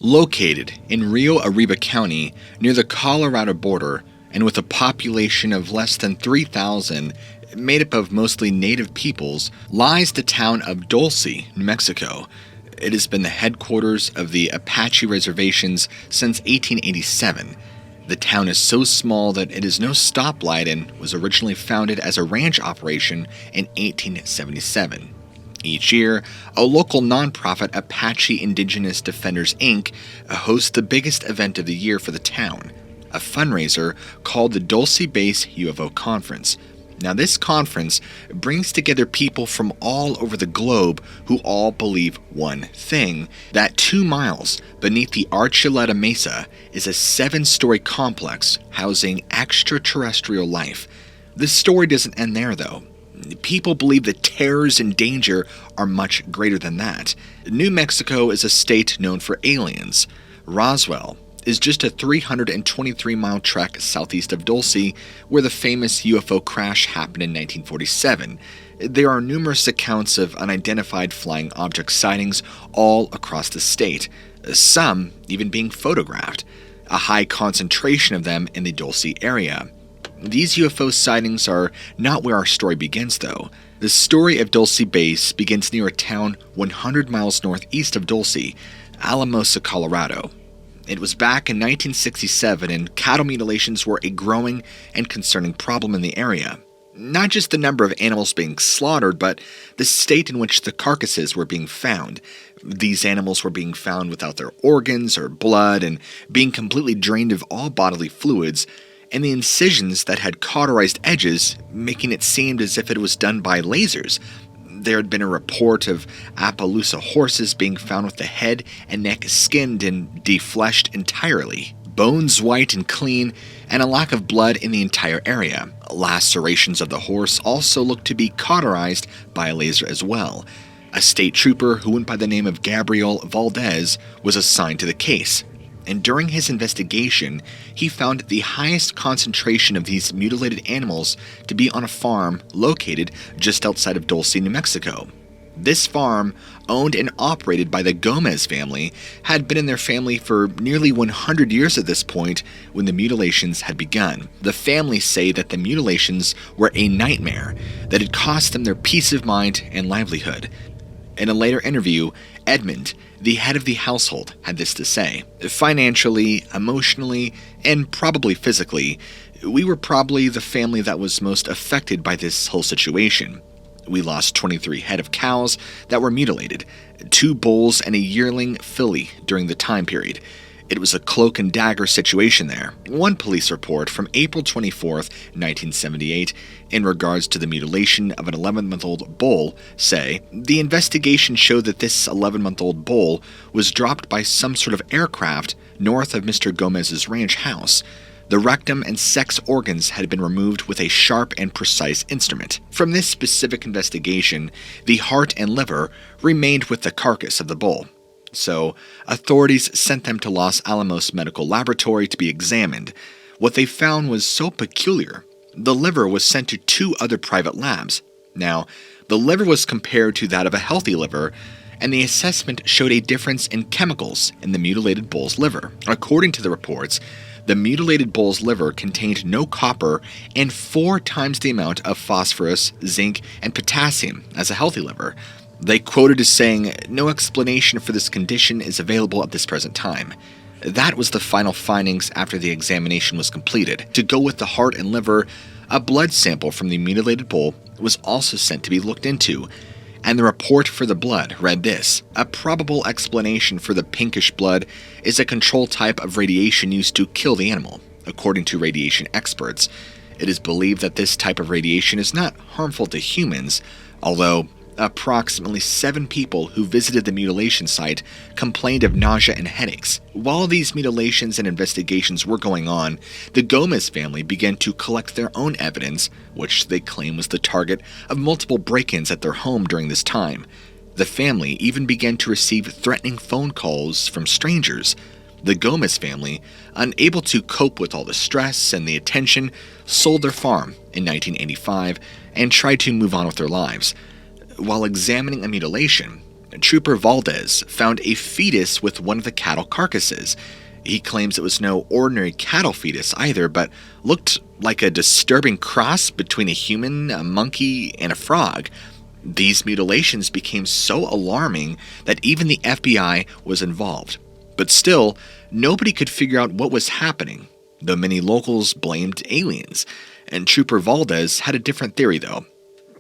Located in Rio Arriba County near the Colorado border and with a population of less than 3,000, made up of mostly native peoples, lies the town of Dulce, New Mexico. It has been the headquarters of the Apache reservations since 1887. The town is so small that it is no stoplight and was originally founded as a ranch operation in 1877. Each year, a local nonprofit, Apache Indigenous Defenders Inc., hosts the biggest event of the year for the town, a fundraiser called the Dulce Base UFO Conference. Now, this conference brings together people from all over the globe who all believe one thing, that 2 miles beneath the Archuleta Mesa is a 7-story complex housing extraterrestrial life. The story doesn't end there, though. People believe the terrors and danger are much greater than that. New Mexico is a state known for aliens. Roswell is just a 323-mile trek southeast of Dulce, where the famous UFO crash happened in 1947. There are numerous accounts of unidentified flying object sightings all across the state, some even being photographed, a high concentration of them in the Dulce area. These UFO sightings are not where our story begins, though. The story of Dulce Base begins near a town 100 miles northeast of Dulce, Alamosa, Colorado. It was back in 1967, and cattle mutilations were a growing and concerning problem in the area. Not just the number of animals being slaughtered, but the state in which the carcasses were being found. These animals were being found without their organs or blood and being completely drained of all bodily fluids, and the incisions that had cauterized edges, making it seem as if it was done by lasers. There had been a report of Appaloosa horses being found with the head and neck skinned and defleshed entirely, bones white and clean, and a lack of blood in the entire area. Lacerations of the horse also looked to be cauterized by a laser as well. A state trooper who went by the name of Gabriel Valdez was assigned to the case, and during his investigation, he found the highest concentration of these mutilated animals to be on a farm located just outside of Dulce, New Mexico. This farm, owned and operated by the Gomez family, had been in their family for nearly 100 years at this point when the mutilations had begun. The family say that the mutilations were a nightmare that had cost them their peace of mind and livelihood. In a later interview, Edmund, the head of the household, had this to say: "Financially, emotionally, and probably physically, we were probably the family that was most affected by this whole situation. We lost 23 head of cows that were mutilated, 2 bulls and a yearling filly during the time period. It was a cloak and dagger situation there." One police report from April 24th, 1978, in regards to the mutilation of an 11-month-old bull, say, "The investigation showed that this 11-month-old bull was dropped by some sort of aircraft north of Mr. Gomez's ranch house. The rectum and sex organs had been removed with a sharp and precise instrument. From this specific investigation, the heart and liver remained with the carcass of the bull. So, authorities sent them to Los Alamos Medical Laboratory to be examined. What they found was so peculiar. The liver was sent to 2 other private labs. Now, the liver was compared to that of a healthy liver, and the assessment showed a difference in chemicals in the mutilated bull's liver. According to the reports, the mutilated bull's liver contained no copper and 4 times the amount of phosphorus, zinc, and potassium as a healthy liver. They quoted as saying, "No explanation for this condition is available at this present time." That was the final findings after the examination was completed. To go with the heart and liver, a blood sample from the mutilated bull was also sent to be looked into, and the report for the blood read this: "A probable explanation for the pinkish blood is a control type of radiation used to kill the animal. According to radiation experts, it is believed that this type of radiation is not harmful to humans, although approximately 7 people who visited the mutilation site complained of nausea and headaches." While these mutilations and investigations were going on, the Gomez family began to collect their own evidence, which they claim was the target of multiple break-ins at their home during this time. The family even began to receive threatening phone calls from strangers. The Gomez family, unable to cope with all the stress and the attention, sold their farm in 1985 and tried to move on with their lives. While examining a mutilation, Trooper Valdez found a fetus with one of the cattle carcasses. He claims it was no ordinary cattle fetus either, but looked like a disturbing cross between a human, a monkey, and a frog. These mutilations became so alarming that even the FBI was involved. But still, nobody could figure out what was happening, though many locals blamed aliens. And Trooper Valdez had a different theory, though.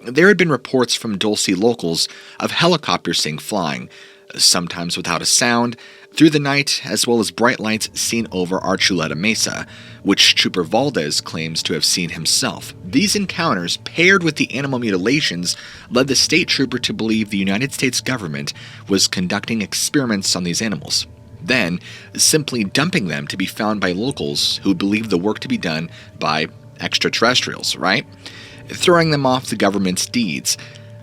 There had been reports from Dulce locals of helicopters seen flying, sometimes without a sound, through the night, as well as bright lights seen over Archuleta Mesa, which Trooper Valdez claims to have seen himself. These encounters, paired with the animal mutilations, led the state trooper to believe the United States government was conducting experiments on these animals, then simply dumping them to be found by locals who believed the work to be done by extraterrestrials, right? Throwing them off the government's deeds.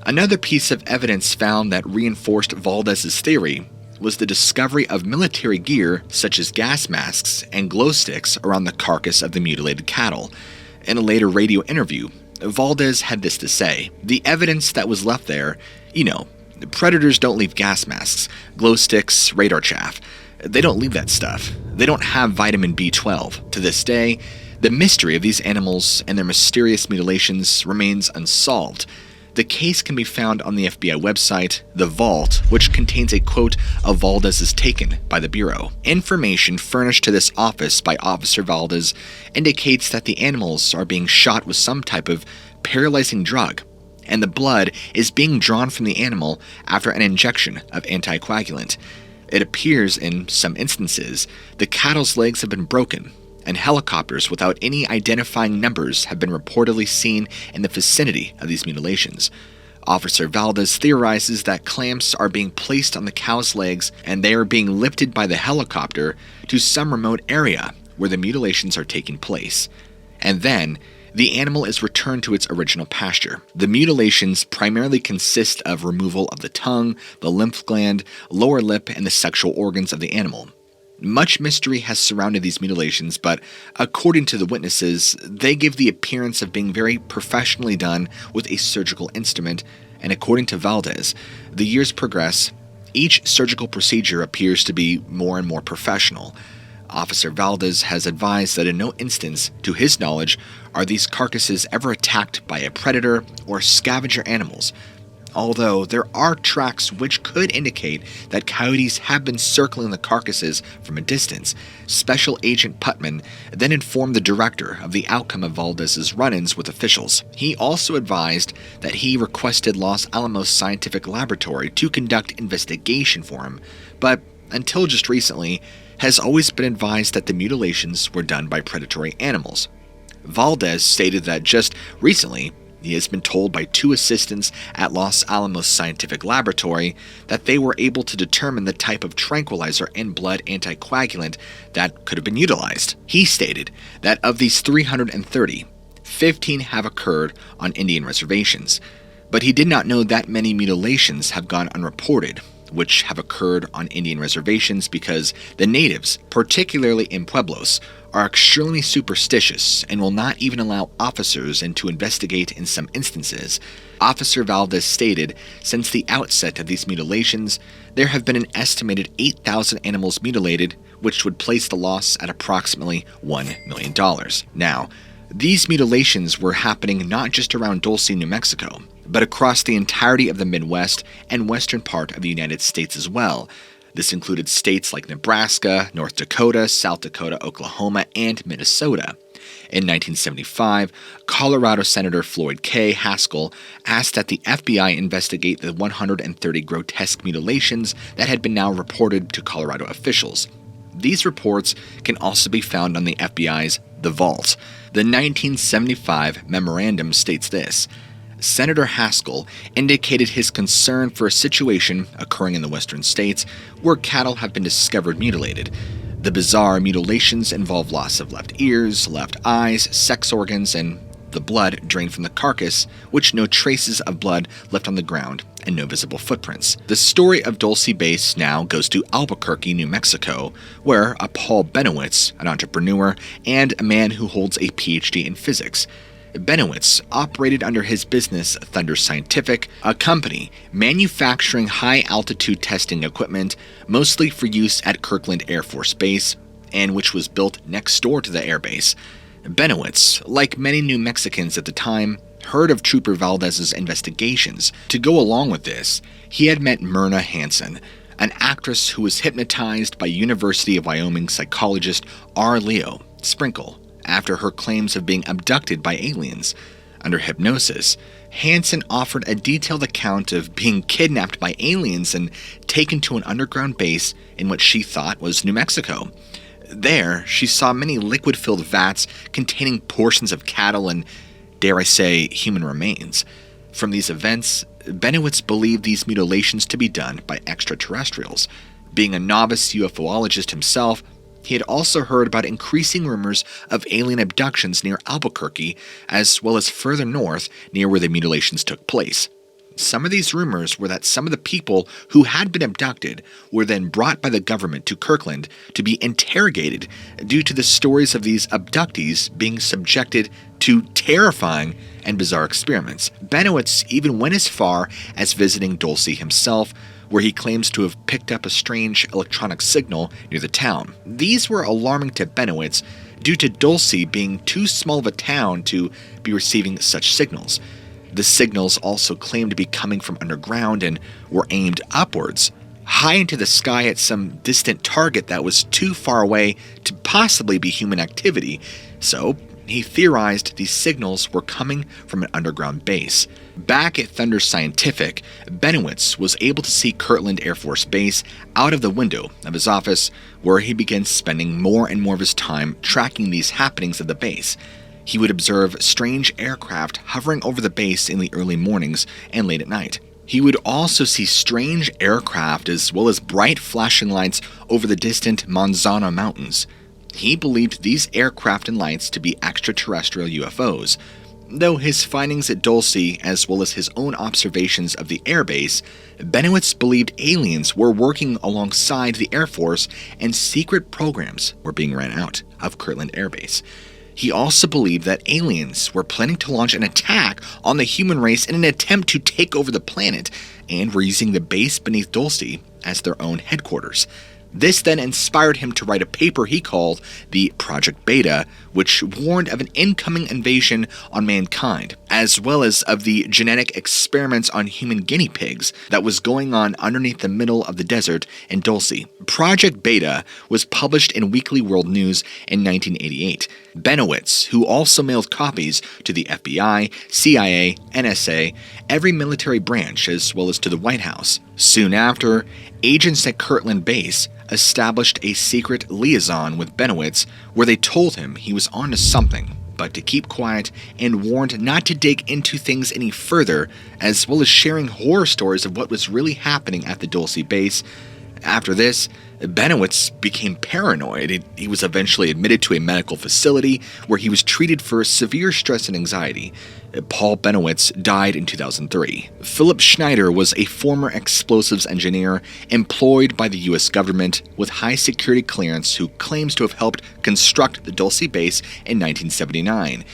Another piece of evidence found that reinforced Valdez's theory was the discovery of military gear such as gas masks and glow sticks around the carcass of the mutilated cattle. In a later radio interview, Valdez had this to say: "The evidence that was left there, predators don't leave gas masks, glow sticks, radar chaff. They don't leave that stuff. They don't have vitamin B12. To this day, the mystery of these animals and their mysterious mutilations remains unsolved." The case can be found on the FBI website, The Vault, which contains a quote of Valdez's taken by the Bureau. Information furnished to this office by Officer Valdez indicates that the animals are being shot with some type of paralyzing drug, and the blood is being drawn from the animal after an injection of anticoagulant. It appears in some instances the cattle's legs have been broken, and helicopters without any identifying numbers have been reportedly seen in the vicinity of these mutilations. Officer Valdez theorizes that clamps are being placed on the cow's legs and they are being lifted by the helicopter to some remote area where the mutilations are taking place. And then, the animal is returned to its original pasture. The mutilations primarily consist of removal of the tongue, the lymph gland, lower lip, and the sexual organs of the animal. Much mystery has surrounded these mutilations, but according to the witnesses, they give the appearance of being very professionally done with a surgical instrument, and according to Valdez, the years progress, each surgical procedure appears to be more and more professional. Officer Valdez has advised that in no instance, to his knowledge, are these carcasses ever attacked by a predator or scavenger animals, although there are tracks which could indicate that coyotes have been circling the carcasses from a distance. Special Agent Putman then informed the director of the outcome of Valdez's run-ins with officials. He also advised that he requested Los Alamos Scientific Laboratory to conduct investigation for him, but until just recently, has always been advised that the mutilations were done by predatory animals. Valdez stated that just recently, he has been told by two assistants at Los Alamos Scientific Laboratory that they were able to determine the type of tranquilizer and blood anticoagulant that could have been utilized. He stated that of these 330, 15 have occurred on Indian reservations, but he did not know that many mutilations have gone unreported, which have occurred on Indian reservations because the natives, particularly in pueblos, are extremely superstitious and will not even allow officers in to investigate in some instances. Officer Valdez stated, since the outset of these mutilations, there have been an estimated 8,000 animals mutilated, which would place the loss at approximately $1 million. Now, these mutilations were happening not just around Dulce, New Mexico, but across the entirety of the Midwest and western part of the United States as well. This included states like Nebraska, North Dakota, South Dakota, Oklahoma, and Minnesota. In 1975, Colorado Senator Floyd K. Haskell asked that the FBI investigate the 130 grotesque mutilations that had been now reported to Colorado officials. These reports can also be found on the FBI's The Vault. The 1975 memorandum states this: Senator Haskell indicated his concern for a situation occurring in the western states where cattle have been discovered mutilated. The bizarre mutilations involve loss of left ears, left eyes, sex organs, and the blood drained from the carcass, which no traces of blood left on the ground and no visible footprints. The story of Dulce Base now goes to Albuquerque, New Mexico, where a Paul Bennewitz, an entrepreneur, and a man who holds a PhD in physics, Bennewitz operated under his business Thunder Scientific, a company manufacturing high-altitude testing equipment, mostly for use at Kirtland Air Force Base, and which was built next door to the airbase. Bennewitz, like many New Mexicans at the time, heard of Trooper Valdez's investigations. To go along with this, he had met Myrna Hansen, an actress who was hypnotized by University of Wyoming psychologist R. Leo Sprinkle after her claims of being abducted by aliens. Under hypnosis, Hansen offered a detailed account of being kidnapped by aliens and taken to an underground base in what she thought was New Mexico. There, she saw many liquid-filled vats containing portions of cattle and, dare I say, human remains. From these events, Bennewitz believed these mutilations to be done by extraterrestrials. Being a novice UFOologist himself, he had also heard about increasing rumors of alien abductions near Albuquerque, as well as further north near where the mutilations took place. Some of these rumors were that some of the people who had been abducted were then brought by the government to Kirtland to be interrogated due to the stories of these abductees being subjected to terrifying and bizarre experiments. Bennewitz even went as far as visiting Dulce himself, where he claims to have picked up a strange electronic signal near the town. These were alarming to Bennewitz due to Dulce being too small of a town to be receiving such signals. The signals also claimed to be coming from underground and were aimed upwards, high into the sky at some distant target that was too far away to possibly be human activity, so he theorized these signals were coming from an underground base. Back at Thunder Scientific, Bennewitz was able to see Kirtland Air Force Base out of the window of his office, where he began spending more and more of his time tracking these happenings at the base. He would observe strange aircraft hovering over the base in the early mornings and late at night. He would also see strange aircraft as well as bright flashing lights over the distant Manzano Mountains. He believed these aircraft and lights to be extraterrestrial UFOs, though his findings at Dulce, as well as his own observations of the airbase, Bennewitz believed aliens were working alongside the Air Force and secret programs were being ran out of Kirtland Air Base. He also believed that aliens were planning to launch an attack on the human race in an attempt to take over the planet, and were using the base beneath Dulce as their own headquarters. This then inspired him to write a paper he called the Project Beta, which warned of an incoming invasion on mankind, as well as of the genetic experiments on human guinea pigs that was going on underneath the middle of the desert in Dulce. Project Beta was published in Weekly World News in 1988. Bennewitz, who also mailed copies to the FBI, CIA, NSA, every military branch, as well as to the White House. Soon after, agents at Kirtland Base established a secret liaison with Bennewitz where they told him he was onto something, but to keep quiet, and warned not to dig into things any further, as well as sharing horror stories of what was really happening at the Dulce base. After this, Bennewitz became paranoid. He was eventually admitted to a medical facility where he was treated for severe stress and anxiety. Paul Bennewitz died in 2003. Philip Schneider was a former explosives engineer employed by the U.S. government with high security clearance who claims to have helped construct the Dulce base in 1979.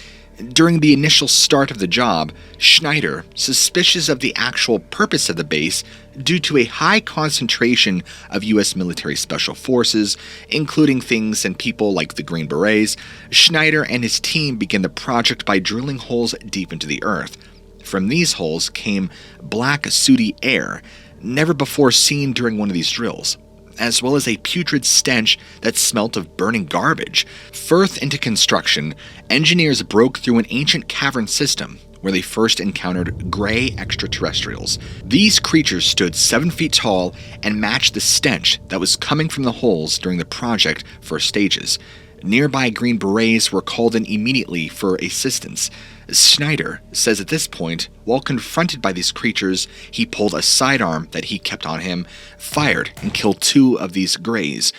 During the initial start of the job, Schneider, suspicious of the actual purpose of the base due to a high concentration of U.S. military special forces, including things and people like the Green Berets, Schneider and his team began the project by drilling holes deep into the earth. From these holes came black, sooty air, never before seen during one of these drills, as well as a putrid stench that smelt of burning garbage. Further into construction, engineers broke through an ancient cavern system where they first encountered gray extraterrestrials. These creatures stood 7 feet tall and matched the stench that was coming from the holes during the project first stages. Nearby Green Berets were called in immediately for assistance. Schneider says at this point, while confronted by these creatures, he pulled a sidearm that he kept on him, fired, and killed 2 of these greys.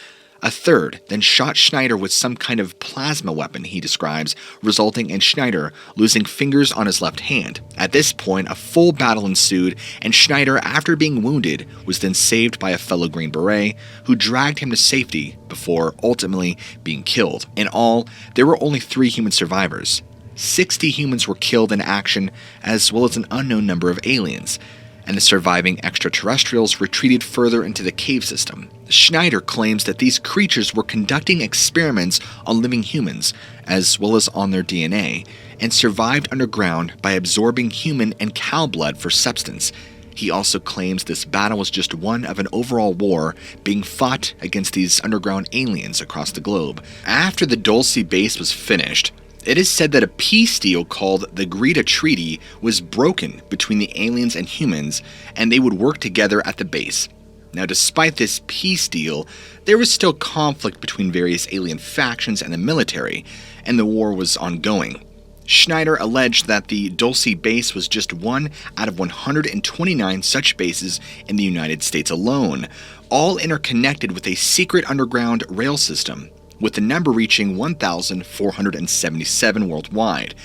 A third then shot Schneider with some kind of plasma weapon, he describes, resulting in Schneider losing fingers on his left hand. At this point, a full battle ensued, and Schneider, after being wounded, was then saved by a fellow Green Beret, who dragged him to safety before ultimately being killed. In all, there were only 3 human survivors. 60 humans were killed in action, as well as an unknown number of aliens, and the surviving extraterrestrials retreated further into the cave system. Schneider claims that these creatures were conducting experiments on living humans, as well as on their DNA, and survived underground by absorbing human and cow blood for substance. He also claims this battle was just one of an overall war being fought against these underground aliens across the globe. After the Dulce base was finished, it is said that a peace deal called the Treaty was broken between the aliens and humans, and they would work together at the base. Now, despite this peace deal, there was still conflict between various alien factions and the military, and the war was ongoing. Schneider alleged that the Dulce base was just one out of 129 such bases in the United States alone, all interconnected with a secret underground rail system, with the number reaching 1,477 worldwide.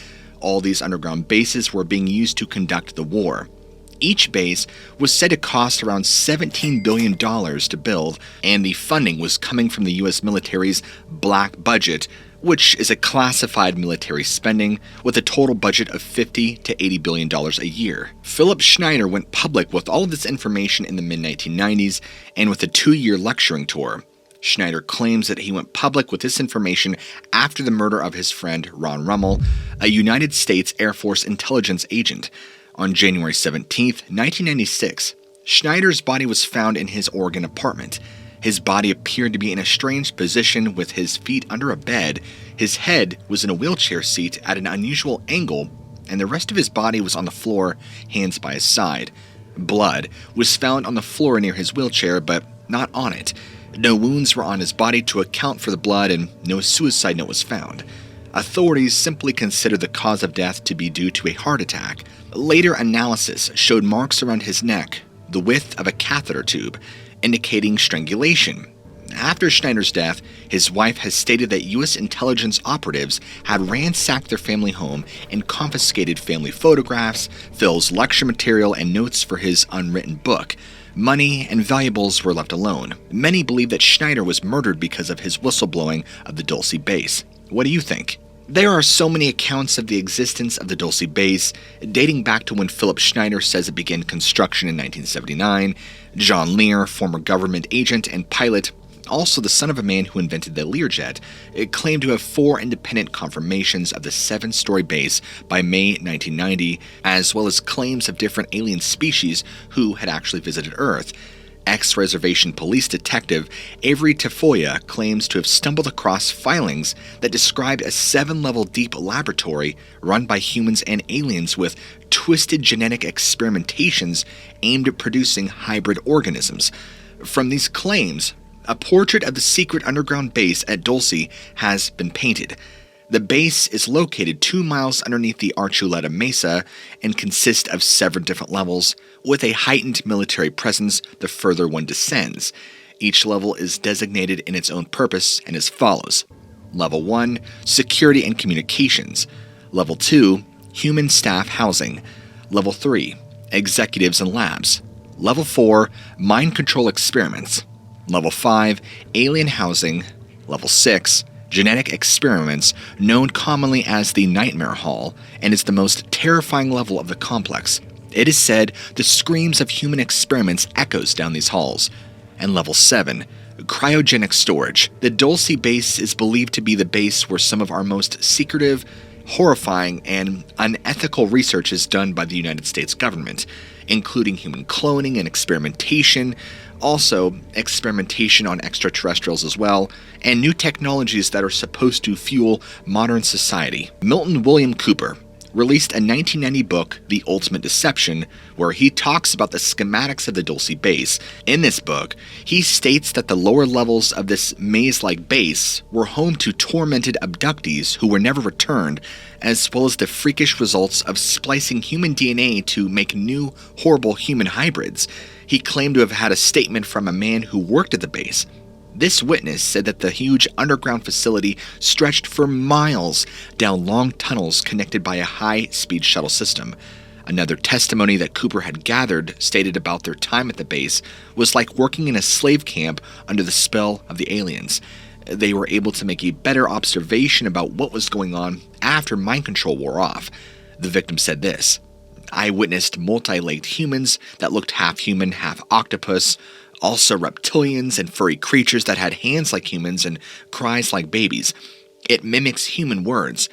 All these underground bases were being used to conduct the war. Each base was said to cost around $17 billion to build, and the funding was coming from the U.S. military's black budget, which is a classified military spending with a total budget of $50 to $80 billion a year. Philip Schneider went public with all of this information in the mid-1990s and with a 2-year lecturing tour. Schneider claims that he went public with this information after the murder of his friend Ron Rummel, a United States Air Force intelligence agent. On January 17, 1996, Schneider's body was found in his Oregon apartment. His body appeared to be in a strange position with his feet under a bed, his head was in a wheelchair seat at an unusual angle, and the rest of his body was on the floor, hands by his side. Blood was found on the floor near his wheelchair, but not on it. No wounds were on his body to account for the blood, and no suicide note was found. Authorities simply considered the cause of death to be due to a heart attack. Later analysis showed marks around his neck, the width of a catheter tube, indicating strangulation. After Schneider's death, his wife has stated that U.S. intelligence operatives had ransacked their family home and confiscated family photographs, Phil's lecture material, and notes for his unwritten book. Money and valuables were left alone. Many believe that Schneider was murdered because of his whistleblowing of the Dulce base. What do you think? There are so many accounts of the existence of the Dulce base, dating back to when Philip Schneider says it began construction in 1979. John Lear, former government agent and pilot, also the son of a man who invented the Learjet, claimed to have 4 independent confirmations of the 7-story base by May 1990, as well as claims of different alien species who had actually visited Earth. Ex-reservation police detective Avery Tafoya claims to have stumbled across filings that described a 7-level deep laboratory run by humans and aliens with twisted genetic experimentations aimed at producing hybrid organisms. From these claims, a portrait of the secret underground base at Dulce has been painted. The base is located 2 miles underneath the Archuleta Mesa and consists of several different levels, with a heightened military presence the further one descends. Each level is designated in its own purpose and as follows. Level 1, Security and Communications. Level 2, Human Staff Housing. Level 3, Executives and Labs. Level 4, Mind Control Experiments. Level 5, Alien Housing. Level 6, Genetic Experiments, known commonly as the Nightmare Hall, and is the most terrifying level of the complex. It is said the screams of human experiments echoes down these halls. And Level 7, Cryogenic Storage. The Dulce base is believed to be the base where some of our most secretive, horrifying, and unethical research is done by the United States government, including human cloning and experimentation, also experimentation on extraterrestrials as well, and new technologies that are supposed to fuel modern society. Milton William Cooper released a 1990 book, The Ultimate Deception, where he talks about the schematics of the Dulce base. In this book, he states that the lower levels of this maze-like base were home to tormented abductees who were never returned, as well as the freakish results of splicing human DNA to make new, horrible human hybrids. He claimed to have had a statement from a man who worked at the base. This witness said that the huge underground facility stretched for miles down long tunnels connected by a high-speed shuttle system. Another testimony that Cooper had gathered stated about their time at the base was like working in a slave camp under the spell of the aliens. They were able to make a better observation about what was going on after mind control wore off. The victim said this: "I witnessed multi-legged humans that looked half human, half octopus, also reptilians and furry creatures that had hands like humans and cries like babies. It mimics human words.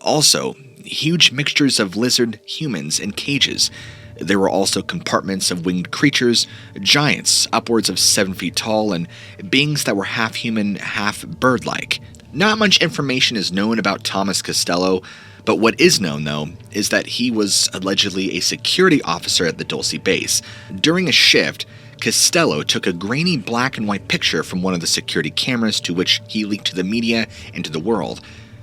Also, huge mixtures of lizard humans in cages. There were also compartments of winged creatures, giants upwards of 7 feet tall, and beings that were half human, half bird-like." Not much information is known about Thomas Costello, but what is known, though, is that he was allegedly a security officer at the Dulce base. During a shift, Costello took a grainy black and white picture from one of the security cameras, to which he leaked to the media and to the world.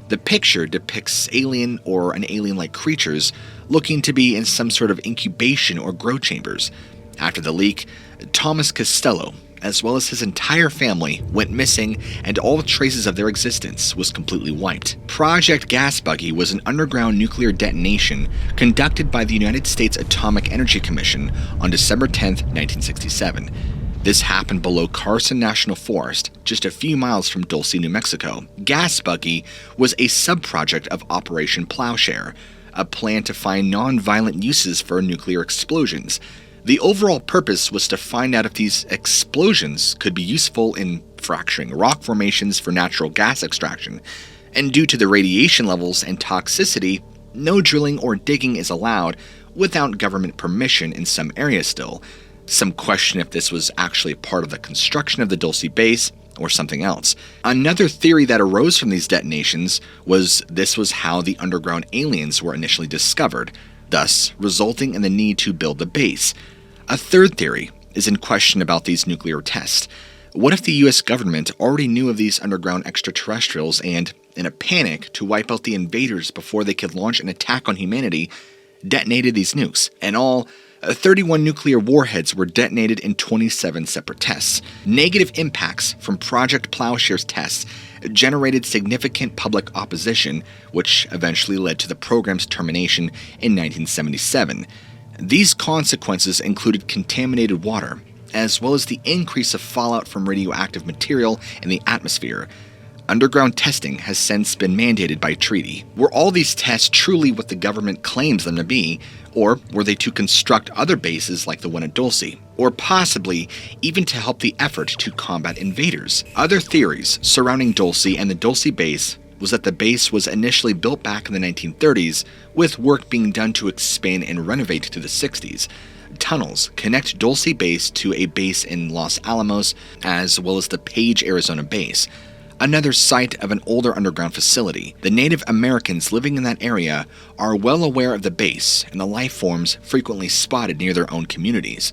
The picture depicts alien or an alien-like creatures looking to be in some sort of incubation or grow chambers. After the leak, Thomas Costello, as well as his entire family, went missing, and all traces of their existence was completely wiped. Project Gasbuggy was an underground nuclear detonation conducted by the United States Atomic Energy Commission on December 10, 1967. This happened below Carson National Forest, just a few miles from Dulce, New Mexico. Gasbuggy was a subproject of Operation Plowshare, a plan to find non-violent uses for nuclear explosions. The overall purpose was to find out if these explosions could be useful in fracturing rock formations for natural gas extraction, and due to the radiation levels and toxicity, no drilling or digging is allowed without government permission in some areas still. Some question if this was actually part of the construction of the Dulce base or something else. Another theory that arose from these detonations was this was how the underground aliens were initially discovered, thus resulting in the need to build the base. A third theory is in question about these nuclear tests. What if the US government already knew of these underground extraterrestrials and, in a panic to wipe out the invaders before they could launch an attack on humanity, detonated these nukes? In all, 31 nuclear warheads were detonated in 27 separate tests. Negative impacts from Project Plowshare's tests generated significant public opposition, which eventually led to the program's termination in 1977. These consequences included contaminated water, as well as the increase of fallout from radioactive material in the atmosphere. Underground testing has since been mandated by treaty. Were all these tests truly what the government claims them to be, or were they to construct other bases like the one at Dulce, or possibly even to help the effort to combat invaders? Other theories surrounding Dulce and the Dulce base was that the base was initially built back in the 1930s, with work being done to expand and renovate to the 60s. Tunnels connect Dulce base to a base in Los Alamos, as well as the Page, Arizona base, another site of an older underground facility. The Native Americans living in that area are well aware of the base and the life forms frequently spotted near their own communities.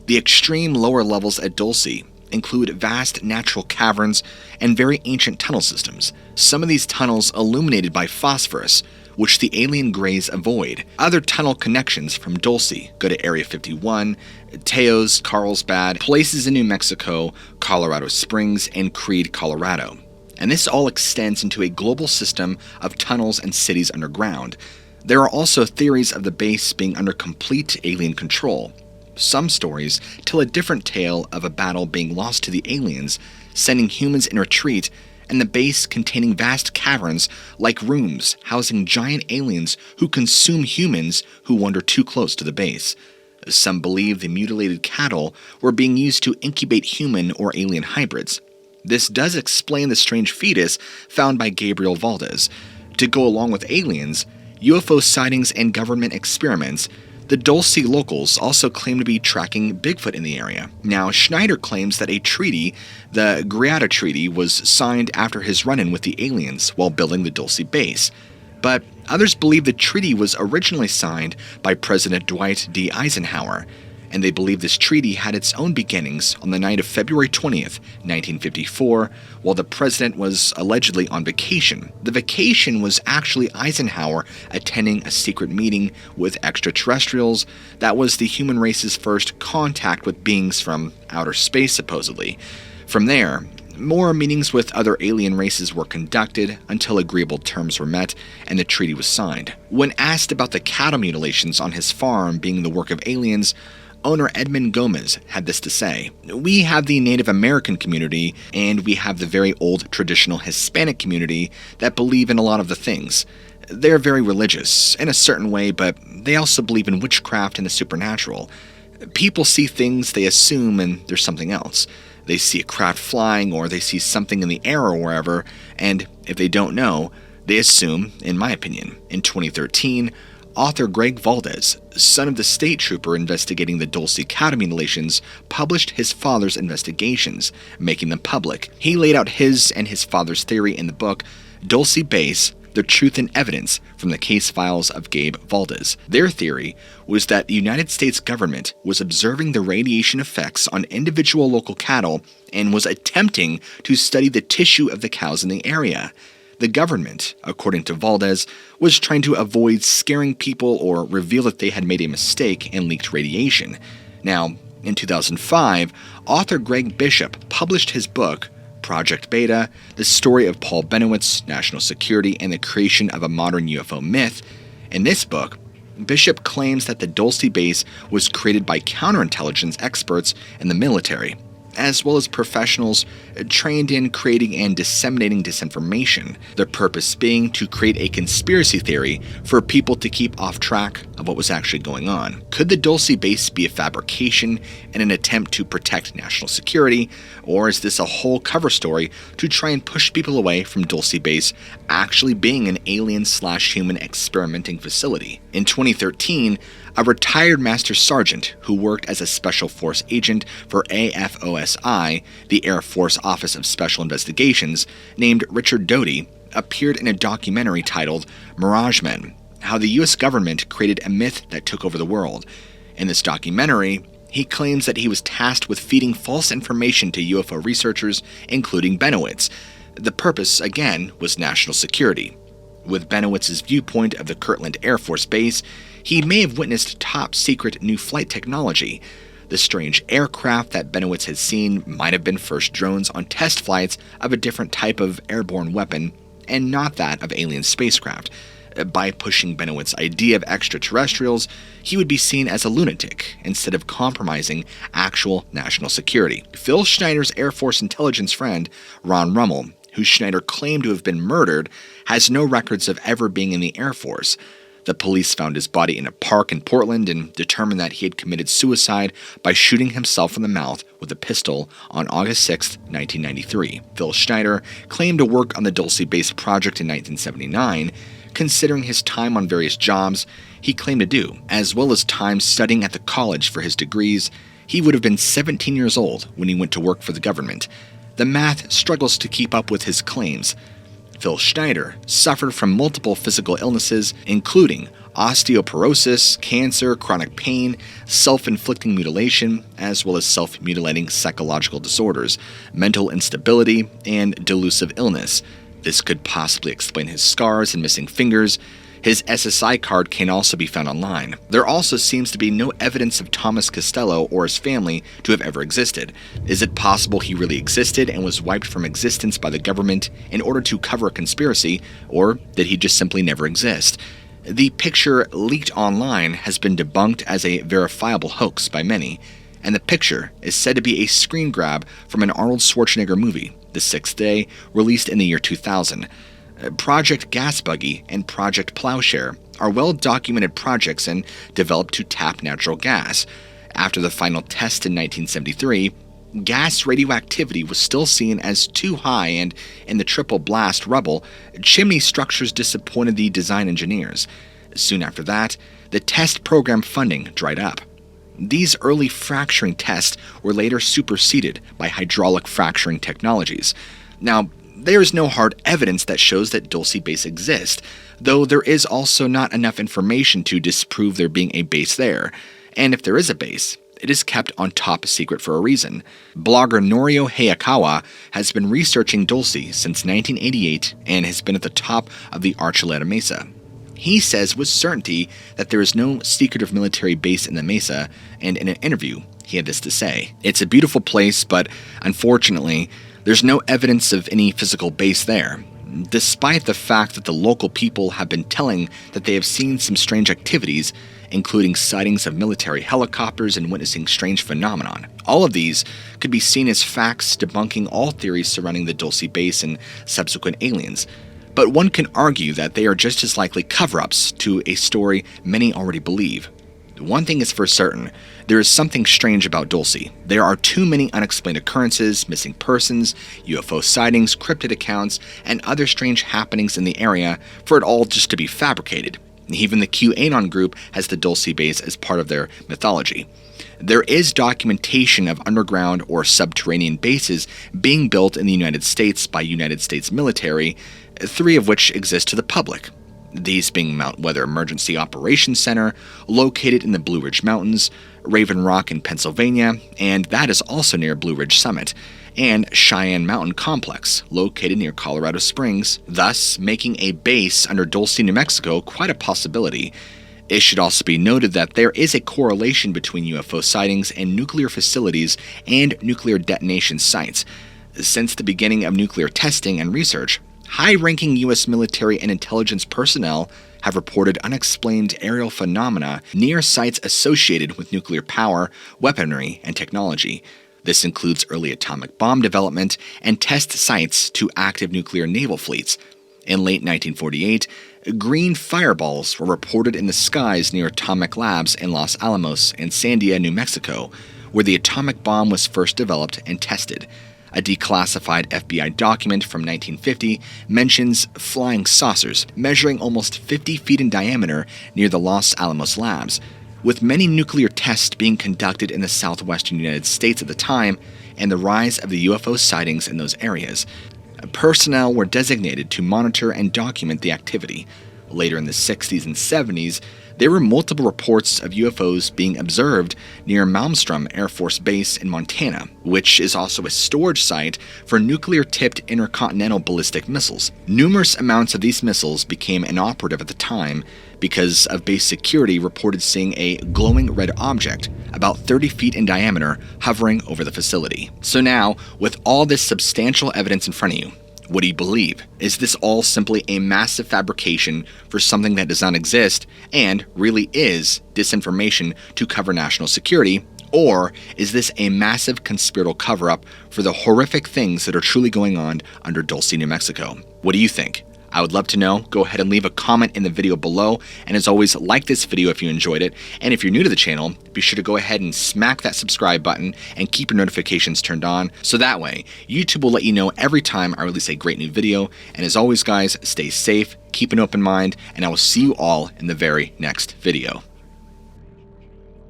The extreme lower levels at Dulce include vast natural caverns and very ancient tunnel systems, some of these tunnels illuminated by phosphorus, which the alien greys avoid. Other tunnel connections from Dulce go to Area 51, Teos, Carlsbad, places in New Mexico, Colorado Springs, and Creede, Colorado. And this all extends into a global system of tunnels and cities underground. There are also theories of the base being under complete alien control. Some stories tell a different tale of a battle being lost to the aliens, sending humans in retreat, and the base containing vast caverns like rooms housing giant aliens who consume humans who wander too close to the base. Some believe the mutilated cattle were being used to incubate human or alien hybrids. This does explain the strange fetus found by Gabriel Valdez. To go along with aliens, UFO sightings, and government experiments, the Dulce locals also claim to be tracking Bigfoot in the area. Now, Schneider claims that a treaty, the Greada Treaty, was signed after his run-in with the aliens while building the Dulce base. But others believe the treaty was originally signed by President Dwight D. Eisenhower, and they believe this treaty had its own beginnings on the night of February 20th, 1954, while the president was allegedly on vacation. The vacation was actually Eisenhower attending a secret meeting with extraterrestrials that was the human race's first contact with beings from outer space, supposedly. From there, more meetings with other alien races were conducted until agreeable terms were met and the treaty was signed. When asked about the cattle mutilations on his farm being the work of aliens, owner Edmund Gomez had this to say: "We have the Native American community, and we have the very old traditional Hispanic community that believe in a lot of the things. They're very religious, in a certain way, but they also believe in witchcraft and the supernatural. People see things they assume and there's something else. They see a craft flying, or they see something in the air or wherever, and if they don't know, they assume, in my opinion. In 2013, author Greg Valdez, son of the state trooper investigating the Dulce cow mutilations, published his father's investigations, making them public. He laid out his and his father's theory in the book Dulce Base: The Truth and Evidence from the Case Files of Gabe Valdez. Their theory was that the United States government was observing the radiation effects on individual local cattle and was attempting to study the tissue of the cows in the area. The government, according to Valdez, was trying to avoid scaring people or reveal that they had made a mistake and leaked radiation. Now, in 2005, author Greg Bishop published his book, Project Beta: The Story of Paul Bennewitz, National Security, and the Creation of a Modern UFO Myth. In this book, Bishop claims that the Dulce base was created by counterintelligence experts in the military, as well as professionals trained in creating and disseminating disinformation, the purpose being to create a conspiracy theory for people to keep off track of what was actually going on. Could the Dulce base be a fabrication in an attempt to protect national security, or is this a whole cover story to try and push people away from Dulce base actually being an alien/human experimenting facility? In 2013, a retired master sergeant who worked as a special force agent for AFOSI, the Air Force Office of Special Investigations, named Richard Doty, appeared in a documentary titled Mirage Men: How the U.S. Government Created a Myth That Took Over the World. In this documentary, he claims that he was tasked with feeding false information to UFO researchers, including Bennewitz. The purpose, again, was national security. With Bennewitz's viewpoint of the Kirtland Air Force Base, he may have witnessed top-secret new flight technology. The strange aircraft that Bennewitz had seen might have been first drones on test flights of a different type of airborne weapon, and not that of alien spacecraft. By pushing Bennewitz's idea of extraterrestrials, he would be seen as a lunatic instead of compromising actual national security. Phil Schneider's Air Force intelligence friend, Ron Rummel, who Schneider claimed to have been murdered, has no records of ever being in the Air Force. The police found his body in a park in Portland and determined that he had committed suicide by shooting himself in the mouth with a pistol on August 6, 1993. Phil Schneider claimed to work on the Dulce Base project in 1979. Considering his time on various jobs, he claimed to do, as well as time studying at the college for his degrees. He would have been 17 years old when he went to work for the government. The math struggles to keep up with his claims. Phil Schneider suffered from multiple physical illnesses, including osteoporosis, cancer, chronic pain, self-inflicting mutilation, as well as self-mutilating psychological disorders, mental instability, and delusive illness. This could possibly explain his scars and missing fingers. His SSI card can also be found online. There also seems to be no evidence of Thomas Costello or his family to have ever existed. Is it possible he really existed and was wiped from existence by the government in order to cover a conspiracy, or did he just simply never exist? The picture leaked online has been debunked as a verifiable hoax by many, and the picture is said to be a screen grab from an Arnold Schwarzenegger movie, The Sixth Day, released in the year 2000. Project Gas Buggy and Project Plowshare are well-documented projects and developed to tap natural gas. After the final test in 1973, gas radioactivity was still seen as too high, and in the triple blast rubble, chimney structures disappointed the design engineers. Soon after that, the test program funding dried up. These early fracturing tests were later superseded by hydraulic fracturing technologies. Now, there is no hard evidence that shows that Dulce Base exists, though there is also not enough information to disprove there being a base there. And if there is a base, it is kept on top secret for a reason. Blogger Norio Hayakawa has been researching Dulce since 1988 and has been at the top of the Archuleta Mesa. He says with certainty that there is no secretive military base in the Mesa, and in an interview, he had this to say: "It's a beautiful place, but unfortunately, there's no evidence of any physical base there, despite the fact that the local people have been telling that they have seen some strange activities, including sightings of military helicopters and witnessing strange phenomenon. All of these could be seen as facts debunking all theories surrounding the Dulce Base and subsequent aliens. but one can argue that they are just as likely cover-ups to a story many already believe. One thing is for certain, there is something strange about Dulce. There are too many unexplained occurrences, missing persons, UFO sightings, cryptid accounts, and other strange happenings in the area for it all just to be fabricated. Even the QAnon group has the Dulce base as part of their mythology. There is documentation of underground or subterranean bases being built in the United States by United States military, 3 of which exist to the public. These being Mount Weather Emergency Operations Center, located in the Blue Ridge Mountains, Raven Rock in Pennsylvania, and that is also near Blue Ridge Summit, and Cheyenne Mountain Complex, located near Colorado Springs, thus making a base under Dulce, New Mexico quite a possibility. It should also be noted that there is a correlation between UFO sightings and nuclear facilities and nuclear detonation sites. Since the beginning of nuclear testing and research, high-ranking U.S. military and intelligence personnel have reported unexplained aerial phenomena near sites associated with nuclear power, weaponry, and technology. This includes early atomic bomb development and test sites to active nuclear naval fleets. In late 1948, green fireballs were reported in the skies near atomic labs in Los Alamos and Sandia, New Mexico, where the atomic bomb was first developed and tested. A declassified FBI document from 1950 mentions flying saucers measuring almost 50 feet in diameter near the Los Alamos labs, with many nuclear tests being conducted in the southwestern United States at the time and the rise of the UFO sightings in those areas. Personnel were designated to monitor and document the activity. Later in the 60s and 70s, there were multiple reports of UFOs being observed near Malmstrom Air Force Base in Montana, which is also a storage site for nuclear-tipped intercontinental ballistic missiles. Numerous amounts of these missiles became inoperative at the time because of base security reported seeing a glowing red object about 30 feet in diameter hovering over the facility. So now, with all this substantial evidence in front of you, what do you believe? Is this all simply a massive fabrication for something that does not exist and really is disinformation to cover national security? Or is this a massive conspiratorial cover-up for the horrific things that are truly going on under Dulce, New Mexico? What do you think? I would love to know. Go ahead and leave a comment in the video below. And as always, like this video if you enjoyed it. And if you're new to the channel, be sure to go ahead and smack that subscribe button and keep your notifications turned on. So that way, YouTube will let you know every time I release a great new video. And as always, guys, stay safe, keep an open mind, and I will see you all in the very next video.